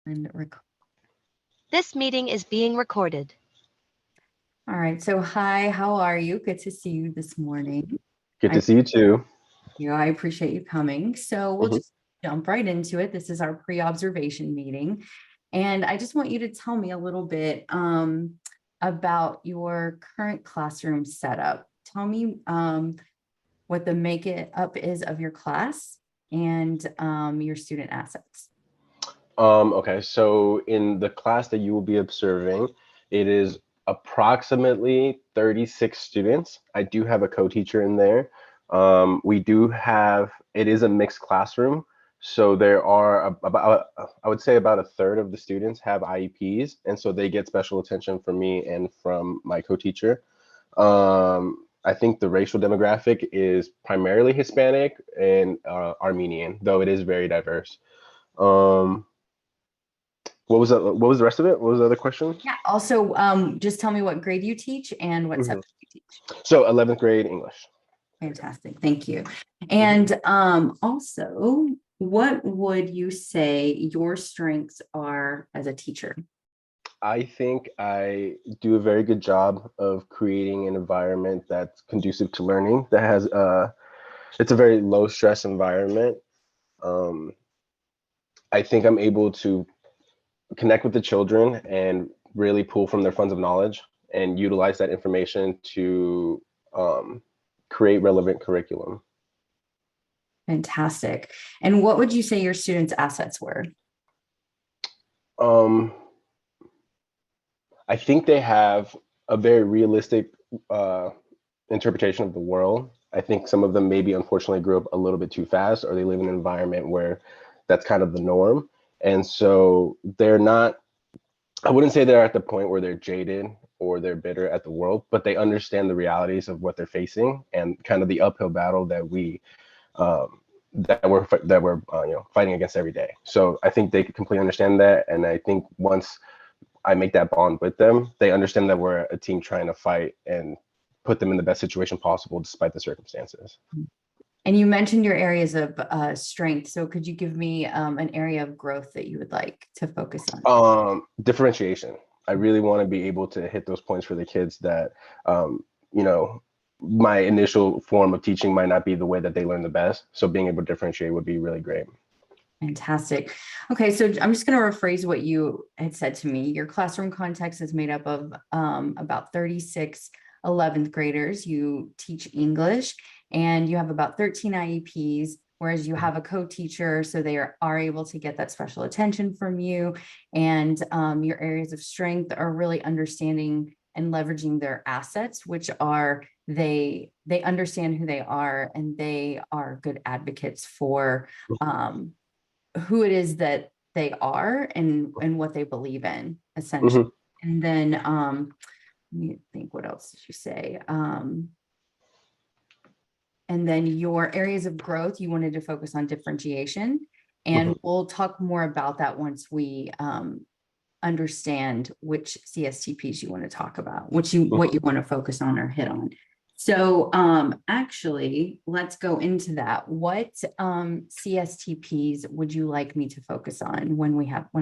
And This meeting is being recorded. all right. So hi, how are you? Good to see you this morning. Good to see you too. I appreciate you coming. So we'll just jump right into it. This is our pre-observation meeting. And I just want you to tell me a little bit about your current classroom setup. Tell me what the makeup is of your class and your student assets. Okay, so in the class that you will be observing, it is approximately 36 students. I do have a co-teacher in there. It is a mixed classroom. So there are about, I would say about a third of the students have IEPs. And so they get special attention from me and from my co-teacher. I think the racial demographic is primarily Hispanic and Armenian, though it is very diverse. What was the rest of it? What was the other question? Yeah. Also, just tell me what grade you teach and what subject you teach. So 11th grade English. Fantastic. Thank you. And also, what would you say your strengths are as a teacher? I think I do a very good job of creating an environment that's conducive to learning, that has it's a very low stress environment. I think I'm able to connect with the children and really pull from their funds of knowledge and utilize that information to create relevant curriculum. Fantastic. And what would you say your students' assets were? I think they have a very realistic interpretation of the world. I think some of them maybe unfortunately grew up a little bit too fast, or they live in an environment where that's kind of the norm. And so they're not, I wouldn't say they're at the point where they're jaded or they're bitter at the world, but they understand the realities of what they're facing and kind of the uphill battle that we're fighting against every day. So I think they completely understand that. And I think once I make that bond with them, they understand that we're a team trying to fight and put them in the best situation possible despite the circumstances. And you mentioned your areas of strength. So could you give me an area of growth that you would like to focus on? Differentiation. I really want to be able to hit those points for the kids that, my initial form of teaching might not be the way that they learn the best. So being able to differentiate would be really great. Fantastic. Okay, so I'm just going to rephrase what you had said to me. Your classroom context is made up of about 36 11th graders. You teach English and you have about 13 IEPs, whereas you have a co-teacher, so they are able to get that special attention from you. And your areas of strength are really understanding and leveraging their assets, which are they understand who they are and they are good advocates for who it is that they are and what they believe in, essentially. And then let me think, what else did you say? And then your areas of growth, you wanted to focus on differentiation. And we'll talk more about that once we understand which CSTPs you want to talk about, what you want to focus on or hit on. So actually, let's go into that. What CSTPs would you like me to focus on when I have the